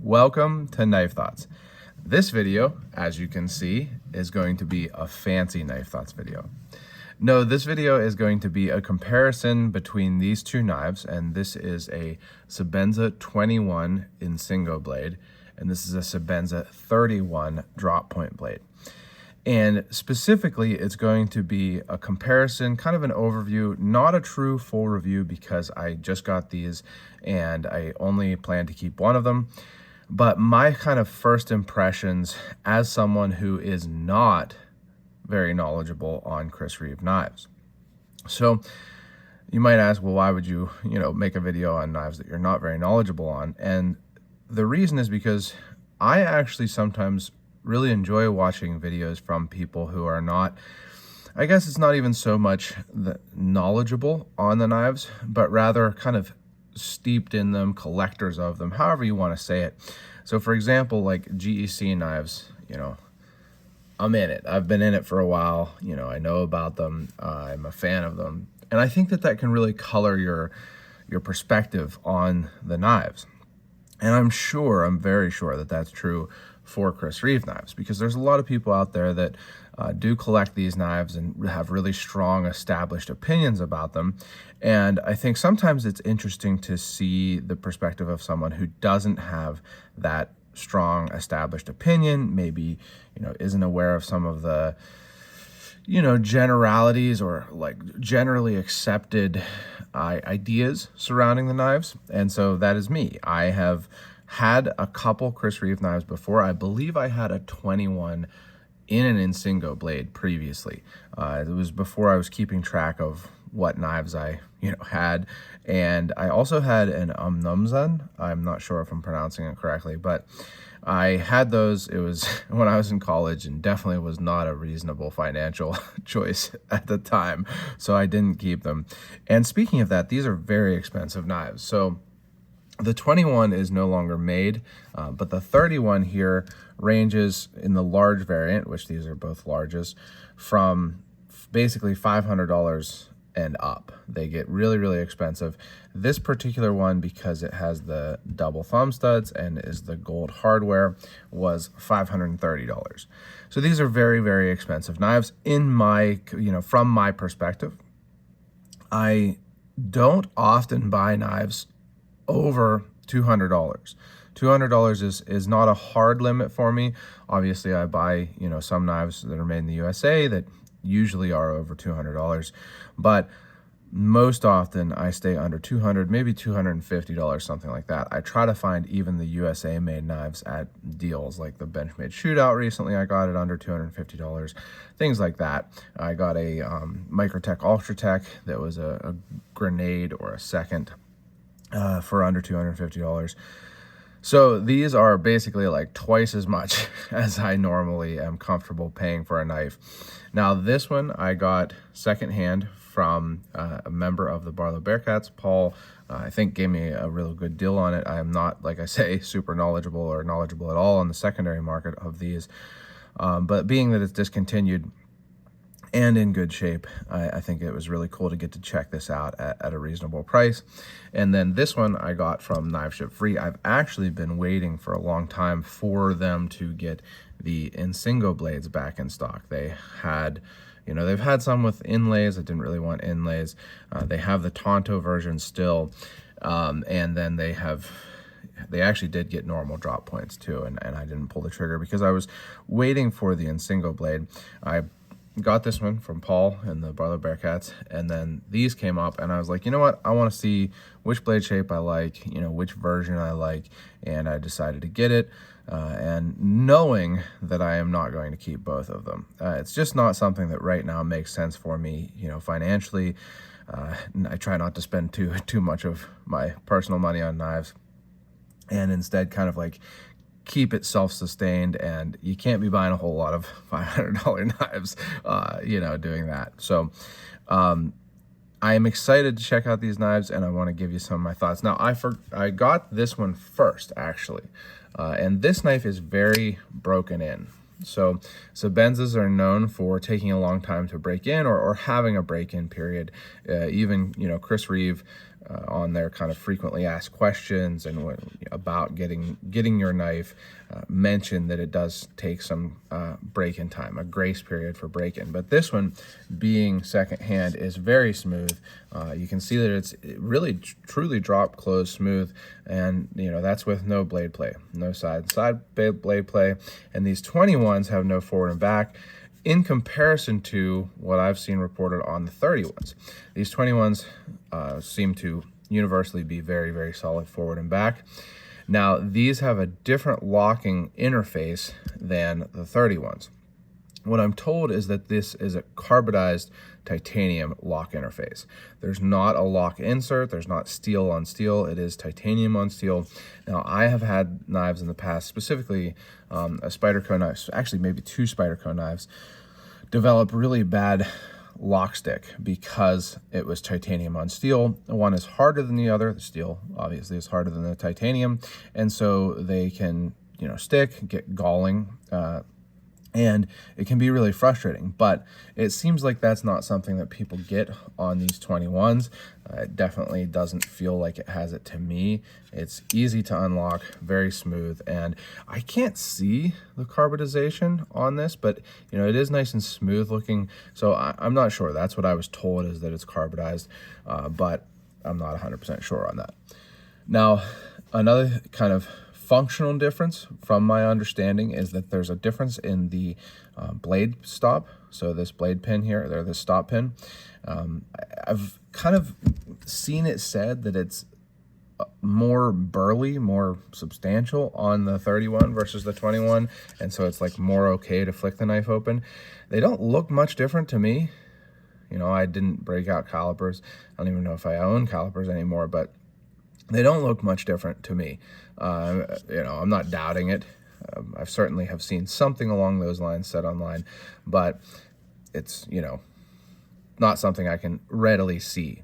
Welcome to Knife Thoughts. This video, as you can see, is going to be a fancy Knife Thoughts video. No, this video is going to be a comparison between these two knives, and this is a Sebenza 21 Insingo blade, and this is a Sebenza 31 drop point blade. And specifically, it's going to be a comparison, kind of an overview, not a true full review because I just got these and I only plan to keep one of them. But my kind of first impressions as someone who is not very knowledgeable on Chris Reeve knives. So you might ask, well, why would you make a video on knives that you're not very knowledgeable on? And the reason is because I actually sometimes really enjoy watching videos from people who are not, I guess it's not even so much knowledgeable on the knives, but rather kind of steeped in them, collectors of them, however you want to say it. So for example, like GEC knives, I'm in it. I've been in it for a while. I know about them. I'm a fan of them. And I think that can really color your perspective on the knives. And I'm very sure that that's true for Chris Reeve knives, because there's a lot of people out there that do collect these knives and have really strong established opinions about them. And I think sometimes it's interesting to see the perspective of someone who doesn't have that strong established opinion, maybe, isn't aware of some of the, generalities or like generally accepted ideas surrounding the knives. And so that is me. I have had a couple Chris Reeve knives before. I believe I had a 21 in an Insingo blade previously. It was before I was keeping track of what knives I had. And I also had an Umnumzan. I'm not sure if I'm pronouncing it correctly, but I had those. It was when I was in college and definitely was not a reasonable financial choice at the time. So I didn't keep them. And speaking of that, these are very expensive knives. So the 21 is no longer made, but the 31 here ranges in the large variant, which these are both largest, from basically $500 and up. They get really, really expensive. This particular one, because it has the double thumb studs and is the gold hardware, was $530. So these are very, very expensive knives in my, from my perspective. I don't often buy knives over $200. $200 is not a hard limit for me. Obviously, I buy, some knives that are made in the USA that usually are over $200, but most often I stay under $200, maybe $250, something like that. I try to find even the USA made knives at deals, like the Benchmade Shootout recently. I got it under $250, things like that. I got a Microtech Ultratech that was a grenade or a second for under $250. So these are basically like twice as much as I normally am comfortable paying for a knife. Now this one I got secondhand from a member of the Barlow Bearcats. Paul, I think, gave me a real good deal on it. I am not, like I say, super knowledgeable or knowledgeable at all on the secondary market of these. But being that it's discontinued and in good shape, I think it was really cool to get to check this out at a reasonable price. And then this one I got from Knife Ship Free. I've actually been waiting for a long time for them to get the Insingo blades back in stock. They had, they've had some with inlays. I didn't really want inlays. They have the Tonto version still, and then they actually did get normal drop points too, and I didn't pull the trigger because I was waiting for the Insingo blade. I got this one from Paul and the Barlow Bearcats, and then these came up and I was like, you know what, I want to see which blade shape I like, which version I like, and I decided to get it, and knowing that I am not going to keep both of them. It's just not something that right now makes sense for me, financially. I try not to spend too much of my personal money on knives, and instead kind of like keep it self-sustained, and you can't be buying a whole lot of $500 knives, doing that. So I am excited to check out these knives, and I want to give you some of my thoughts. Now, I got this one first, actually, and this knife is very broken in. So Sebenzas are known for taking a long time to break in, or having a break-in period. Even, Chris Reeve on their kind of frequently asked questions and about getting your knife, mentioned that it does take some break-in time, a grace period for break-in. But this one, being secondhand, is very smooth. You can see that it's really truly drop close smooth, and that's with no blade play, no side blade play. And these 21s have no forward and back, in comparison to what I've seen reported on the 31s. These 21s seem to universally be very, very solid forward and back. Now, these have a different locking interface than the 31s. What I'm told is that this is a carbonized titanium lock interface. There's not a lock insert, there's not steel on steel, it is titanium on steel. Now, I have had knives in the past, specifically a Spyderco knife, actually maybe 2 Spyderco knives, develop really bad lock stick because it was titanium on steel. One is harder than the other. The steel obviously is harder than the titanium, and so they can stick, get galling, and it can be really frustrating. But it seems like that's not something that people get on these 21s. It definitely doesn't feel like it has it to me. It's easy to unlock, very smooth, and I can't see the carbonization on this, but it is nice and smooth looking. So I'm not sure. That's what I was told, is that it's carbonized, but I'm not 100% sure on that. Now, another kind of functional difference from my understanding is that there's a difference in the blade stop. So this blade pin here, or this stop pin, I've kind of seen it said that it's more burly, more substantial on the 31 versus the 21, and so it's like more okay to flick the knife open. They don't look much different to me. I didn't break out calipers. I don't even know if I own calipers anymore, but they don't look much different to me. I'm not doubting it. I've certainly have seen something along those lines said online, but it's, not something I can readily see.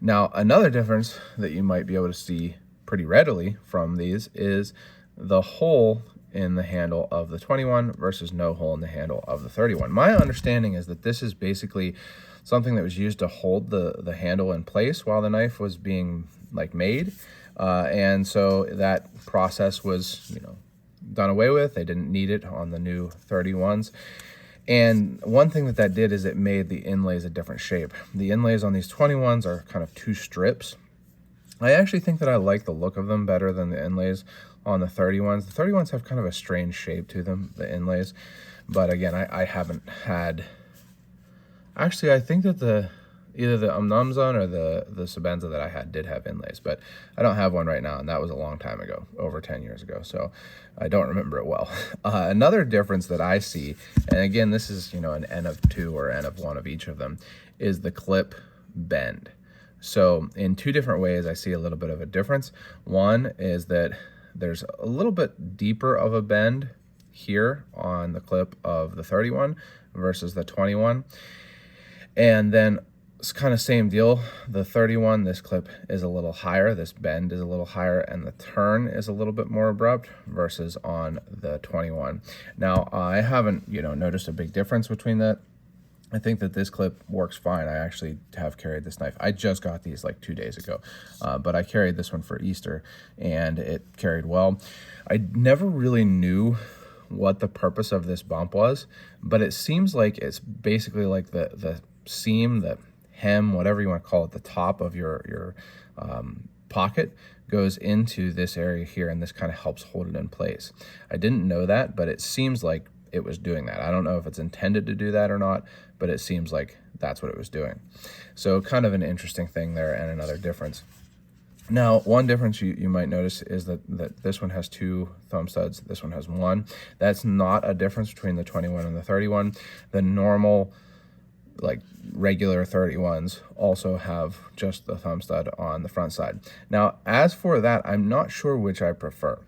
Now, another difference that you might be able to see pretty readily from these is the hole in the handle of the 21 versus no hole in the handle of the 31. My understanding is that this is basically something that was used to hold the handle in place while the knife was being made. And so that process was, done away with. They didn't need it on the new 31s. And one thing that did is it made the inlays a different shape. The inlays on these 21s are kind of 2 strips. I actually think that I like the look of them better than the inlays on the 31s. The 31s have kind of a strange shape to them, the inlays. But again, I haven't had... Actually, I think that either the Namzon or the Sebenza that I had did have inlays, but I don't have one right now, and that was a long time ago, over 10 years ago, so I don't remember it well. Another difference that I see, and again, this is an N of 2 or N of 1 of each of them, is the clip bend. So in 2 different ways, I see a little bit of a difference. One is that there's a little bit deeper of a bend here on the clip of the 31 versus the 21, and then it's kind of same deal. The 31, this clip is a little higher, this bend is a little higher, and the turn is a little bit more abrupt versus on the 21. Now, I haven't, noticed a big difference between that. I think that this clip works fine. I actually have carried this knife. I just got these like 2 days ago, but I carried this one for Easter, and it carried well. I never really knew what the purpose of this bump was, but it seems like it's basically like the seam, the hem, whatever you want to call it, the top of your pocket goes into this area here, and this kind of helps hold it in place. I didn't know that, but it seems like it was doing that. I don't know if it's intended to do that or not, but it seems like that's what it was doing. So kind of an interesting thing there, and another difference. Now, one difference you might notice is that this one has 2 thumb studs, this one has 1. That's not a difference between the 21 and the 31. The normal, regular 31s also have just the thumb stud on the front side. Now, as for that, I'm not sure which I prefer.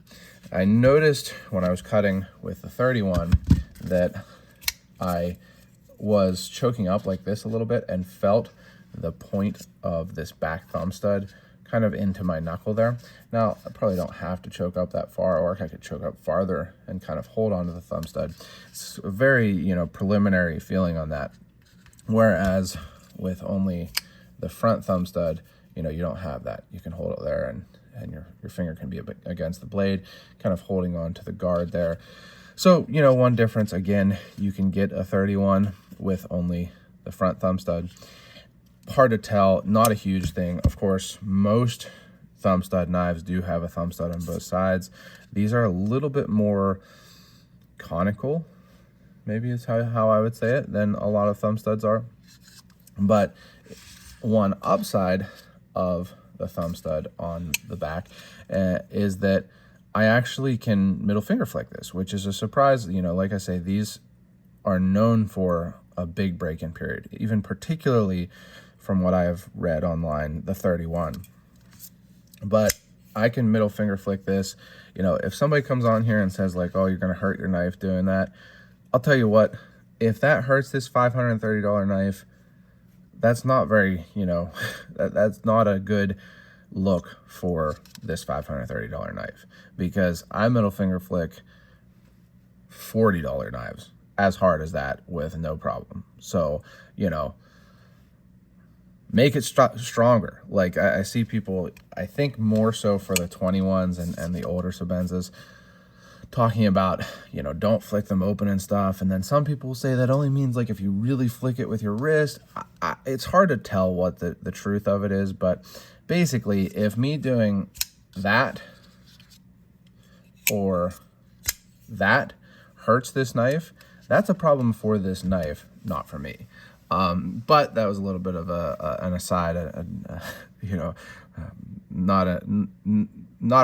I noticed when I was cutting with the 31 that I was choking up like this a little bit and felt the point of this back thumb stud kind of into my knuckle there. Now, I probably don't have to choke up that far, or I could choke up farther and kind of hold onto the thumb stud. It's a very, preliminary feeling on that. Whereas with only the front thumb stud, you know, you don't have that. You can hold it there, and your finger can be a bit against the blade, kind of holding on to the guard there. So, you know, one difference, again, you can get a 31 with only the front thumb stud. Hard to tell, not a huge thing. Of course, most thumb stud knives do have a thumb stud on both sides. These are a little bit more conical, maybe is how I would say it, than a lot of thumb studs are. But one upside of the thumb stud on the back is that I actually can middle finger flick this, which is a surprise. You know, like I say, these are known for a big break-in period, even particularly from what I've read online, the 31. But I can middle finger flick this. You know, if somebody comes on here and says like, oh, you're going to hurt your knife doing that, I'll tell you what, if that hurts this $530 knife, that's not very, you know, that's not a good look for this $530 knife, because I middle finger flick $40 knives as hard as that with no problem. So, you know, make it stronger. Like I see people, I think more so for the 21s and the older Sebenzas, talking about, you know, don't flick them open and stuff. And then some people say that only means like if you really flick it with your wrist. It's hard to tell what the truth of it is, but basically if me doing that or that hurts this knife, that's a problem for this knife, not for me. But that was a little bit of an aside, you know, not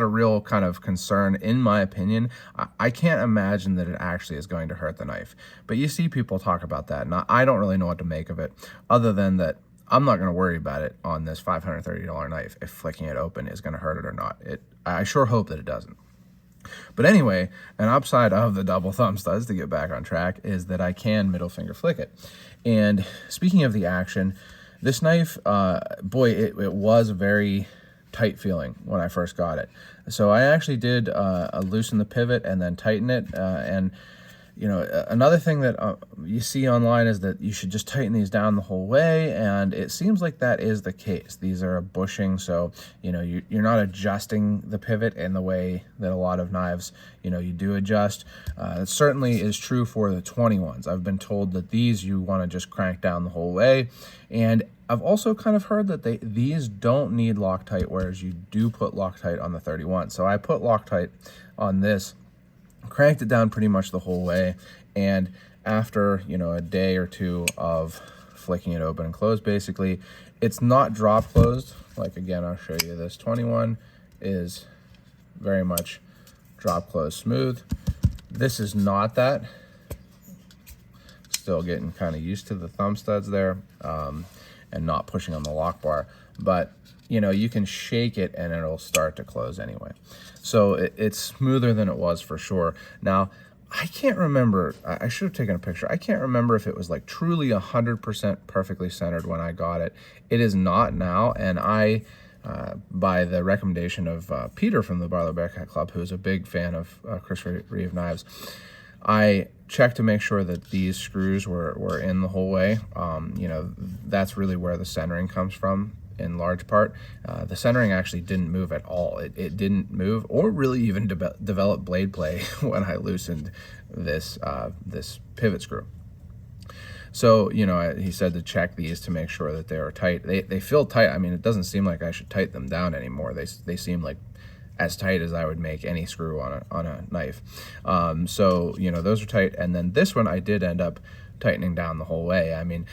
a real kind of concern in my opinion. I can't imagine that it actually is going to hurt the knife, but you see people talk about that, and I don't really know what to make of it, other than that I'm not going to worry about it on this $530 knife if flicking it open is going to hurt it or not. I sure hope that it doesn't. But anyway, an upside of the double thumb studs, to get back on track, is that I can middle finger flick it. And speaking of the action, this knife, boy, it was very tight feeling when I first got it. So I actually did loosen the pivot and then tighten it. And, you know, another thing that you see online is that you should just tighten these down the whole way, and it seems like that is the case. These are a bushing, so, you know, you're not adjusting the pivot in the way that a lot of knives, you know, you do adjust. It certainly is true for the 21s. I've been told that these you want to just crank down the whole way, and I've also kind of heard that these don't need Loctite, whereas you do put Loctite on the 31. So I put Loctite on this, cranked it down pretty much the whole way, and after, you know, a day or two of flicking it open and closed, basically it's not drop closed. Like, again, I'll show you this 21 is very much drop closed smooth. This is not that. Still getting kind of used to the thumb studs there, and not pushing on the lock bar, but you know, you can shake it and it'll start to close anyway. So it's smoother than it was for sure. Now, I can't remember, I should have taken a picture. I can't remember if it was like truly 100% perfectly centered when I got it. It is not now, and I, by the recommendation of Peter from the Barlow Bearcat Club, who's a big fan of Chris Reeve knives, I checked to make sure that these screws were in the whole way. You know, that's really where the centering comes from in large part. The centering actually didn't move at all. It didn't move or really even develop blade play when I loosened this this pivot screw. So, you know, he said to check these to make sure that they are tight. They feel tight. I mean, it doesn't seem like I should tighten them down anymore. They seem like as tight as I would make any screw on a knife. So, you know, those are tight. And then this one I did end up tightening down the whole way. I mean,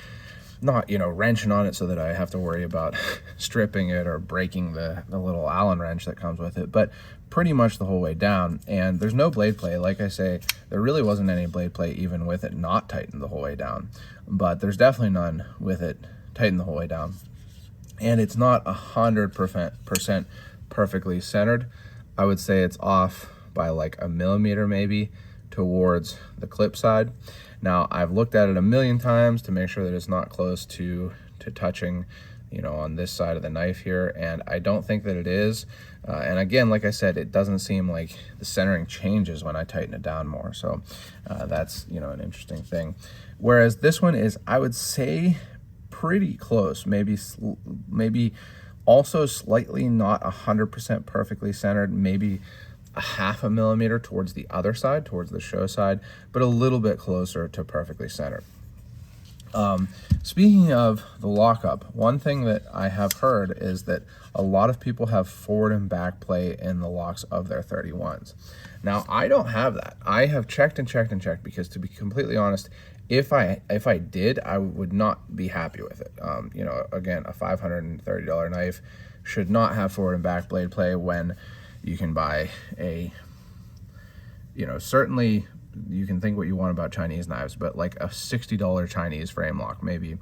not, you know, wrenching on it so that I have to worry about stripping it or breaking the little Allen wrench that comes with it, but pretty much the whole way down. And there's no blade play. Like I say, there really wasn't any blade play even with it not tightened the whole way down, but there's definitely none with it tightened the whole way down. And it's not 100% perfectly centered. I would say it's off by like a millimeter maybe towards the clip side. Now, I've looked at it a million times to make sure that it's not close to touching, you know, on this side of the knife here, and I don't think that it is. And again, like I said, it doesn't seem like the centering changes when I tighten it down more. So that's, you know, an interesting thing. Whereas this one is, I would say, pretty close, maybe Also slightly not 100% perfectly centered, maybe a 0.5 millimeter towards the other side, towards the show side, but a little bit closer to perfectly centered. Speaking of the lockup, one thing that I have heard is that a lot of people have forward and back play in the locks of their 31s. Now, I don't have that. I have checked and checked and checked because, to be completely honest, if I did, I would not be happy with it. You know, again, a $530 knife should not have forward and back blade play when you can buy a, you know, certainly you can think what you want about Chinese knives, but like a $60 Chinese frame lock, maybe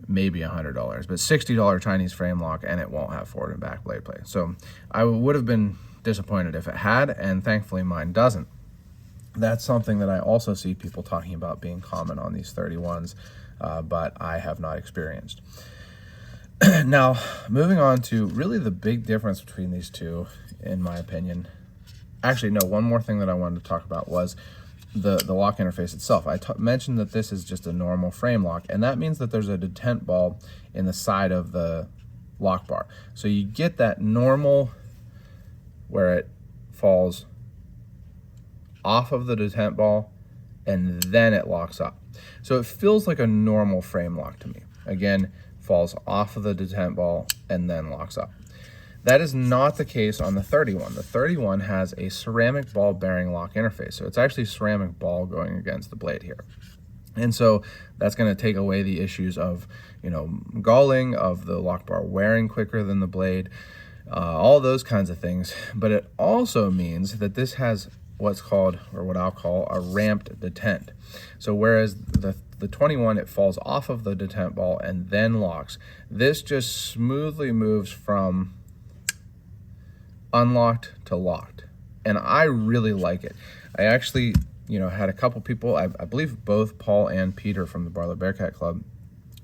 $100, but $60 Chinese frame lock, and it won't have forward and back blade play. So I would have been disappointed if it had, and thankfully mine doesn't. That's something that I also see people talking about being common on these 31s, but I have not experienced. Now, moving on to really the big difference between these two, in my opinion. Actually, no, one more thing that I wanted to talk about was the lock interface itself. I mentioned that this is just a normal frame lock, and that means that there's a detent ball in the side of the lock bar. So you get that normal where it falls off of the detent ball and then it locks up. So it feels like a normal frame lock to me. Again, falls off of the detent ball and then locks up. That is not the case on the 31. The 31 has a ceramic ball bearing lock interface. So it's actually ceramic ball going against the blade here. And so that's going to take away the issues of, you know, galling, of the lock bar wearing quicker than the blade, all those kinds of things. But it also means that this has what's called, or what I'll call, a ramped detent. So whereas the 21, it falls off of the detent ball and then locks, this just smoothly moves from unlocked to locked, and I really like it. I actually, you know, had a couple people, I believe both Paul and Peter from the Barlow Bearcat Club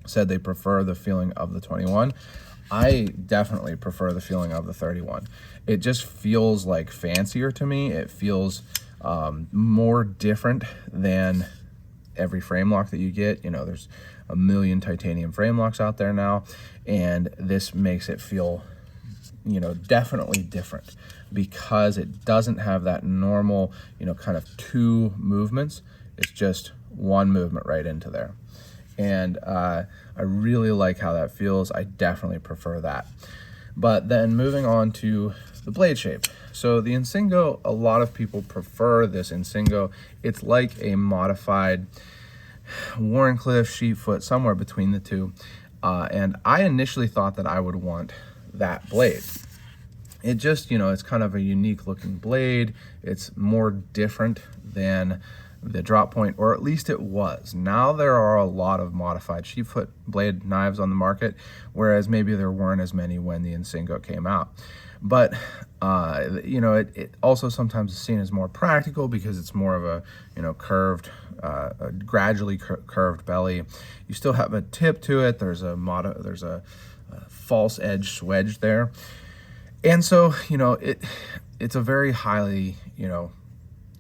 said they prefer the feeling of the 21. I definitely prefer the feeling of the 31. It just feels like fancier to me. It feels more different than every frame lock that you get. You know, there's a million titanium frame locks out there now, and this makes it feel, you know, definitely different because it doesn't have that normal, you know, kind of two movements. It's just one movement right into there. And I really like how that feels. I definitely prefer that. But then moving on to the blade shape. So the Insingo, a lot of people prefer this Insingo. It's like a modified Wharncliffe, Sheepfoot, somewhere between the two. And I initially thought that I would want that blade. It just, you know, it's kind of a unique looking blade. It's more different than the drop point, or at least it was. Now there are a lot of modified sheepfoot blade knives on the market, whereas maybe there weren't as many when the Insingo came out. But you know, it also sometimes is seen as more practical because it's more of a, you know, curved, gradually curved belly. You still have a tip to it. There's a false edge swedge there, and so, you know, it's a very highly, you know,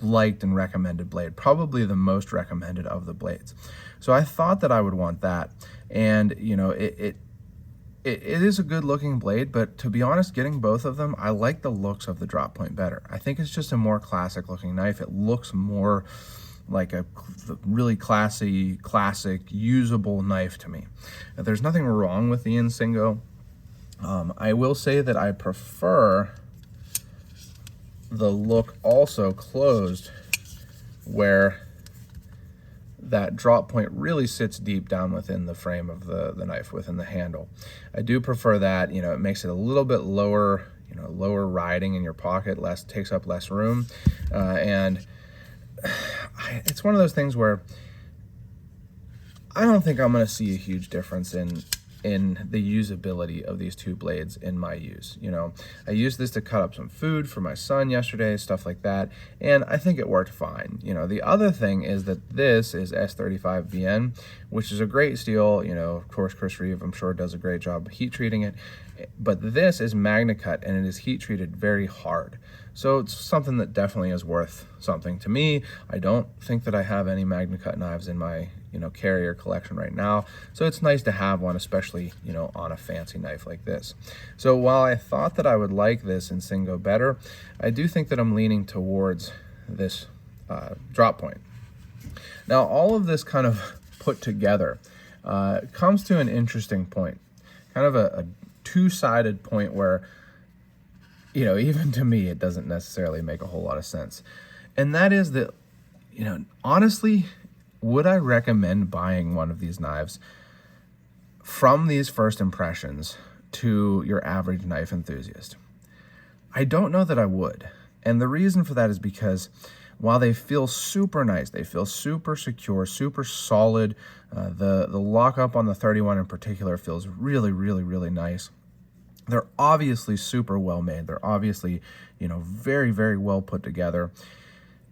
liked and recommended blade, probably the most recommended of the blades. So I thought that I would want that, and you know, it is a good looking blade, but to be honest, getting both of them, I like the looks of the drop point better. I think it's just a more classic looking knife. It looks more like a really classy, classic, usable knife to me. Now, there's nothing wrong with the Insingo. I will say that I prefer the look also closed, where that drop point really sits deep down within the frame of the knife, within the handle. I do prefer that. You know, it makes it a little bit lower, you know, lower riding in your pocket, takes up less room, and it's one of those things where I don't think I'm going to see a huge difference in the usability of these two blades in my use. You know, I used this to cut up some food for my son yesterday, stuff like that, and I think it worked fine. You know, the other thing is that this is S35VN, which is a great steel. You know, of course, Chris Reeve, I'm sure, does a great job heat treating it, but this is Magna Cut, and it is heat treated very hard. So it's something that definitely is worth something to me. I don't think that I have any Magna Cut knives in my carry or collection right now. So it's nice to have one, especially, on a fancy knife like this. So while I thought that I would like this Insingo better, I do think that I'm leaning towards this drop point. Now, all of this kind of put together comes to an interesting point, kind of a two-sided point where, even to me, it doesn't necessarily make a whole lot of sense. And that is that, honestly, would I recommend buying one of these knives from these first impressions to your average knife enthusiast? I don't know that I would. And the reason for that is because while they feel super nice, they feel super secure, super solid, the lockup on the 31 in particular feels really, really, really nice. They're obviously super well made. They're obviously, very, very well put together.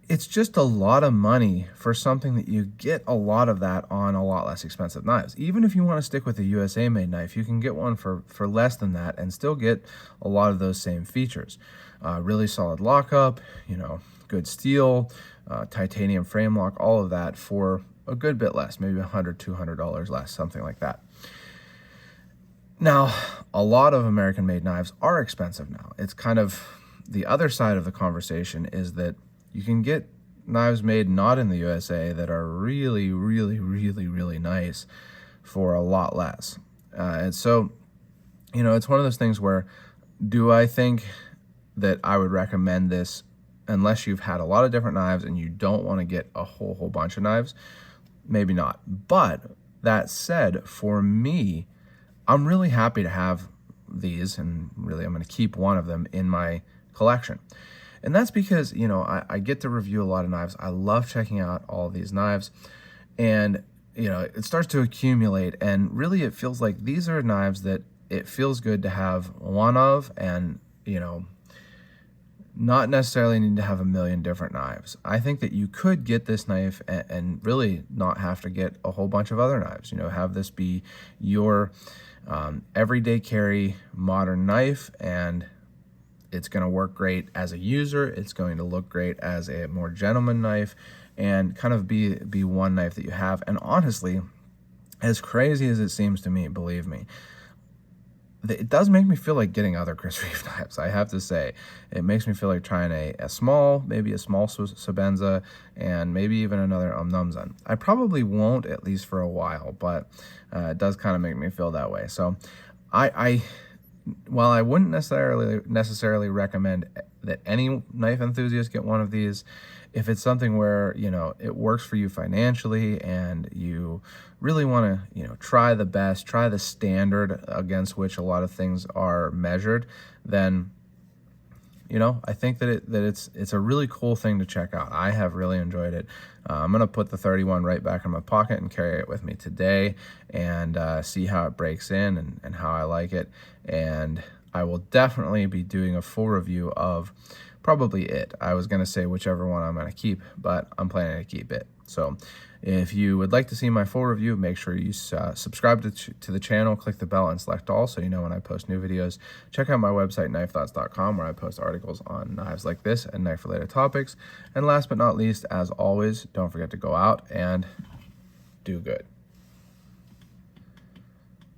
It's just a lot of money for something that you get a lot of that on a lot less expensive knives. Even if you want to stick with a USA made knife, you can get one for less than that and still get a lot of those same features. Really solid lockup, good steel, titanium frame lock, all of that for a good bit less, maybe $100, $200 less, something like that. Now, a lot of American-made knives are expensive now. It's kind of the other side of the conversation is that you can get knives made not in the USA that are really, really, really, really nice for a lot less. And so, it's one of those things where, do I think that I would recommend this unless you've had a lot of different knives and you don't want to get a whole bunch of knives? Maybe not. But that said, for me, I'm really happy to have these, and really I'm going to keep one of them in my collection. And that's because, I get to review a lot of knives. I love checking out all of these knives, and, it starts to accumulate, and really it feels like these are knives that it feels good to have one of, and, not necessarily need to have a million different knives. I think that you could get this knife and really not have to get a whole bunch of other knives. Have this be your everyday carry modern knife, and it's going to work great as a user. It's going to look great as a more gentleman knife, and kind of be one knife that you have. And honestly, as crazy as it seems to me, believe me, it does make me feel like getting other Chris Reeve knives. I have to say, it makes me feel like trying maybe a small Sebenza, and maybe even another Namzan. I probably won't, at least for a while, but it does kind of make me feel that way. So while I wouldn't necessarily recommend that any knife enthusiast get one of these, if it's something where, it works for you financially and you really want to, try the standard against which a lot of things are measured, then, I think that it's a really cool thing to check out. I have really enjoyed it. I'm going to put the 31 right back in my pocket and carry it with me today, and see how it breaks in and how I like it. And I will definitely be doing a full review of probably it. I was going to say whichever one I'm going to keep, but I'm planning to keep it. So if you would like to see my full review, make sure you subscribe to the channel, click the bell, and select all so you know when I post new videos. Check out my website, knifethoughts.com, where I post articles on knives like this and knife-related topics. And last but not least, as always, don't forget to go out and do good.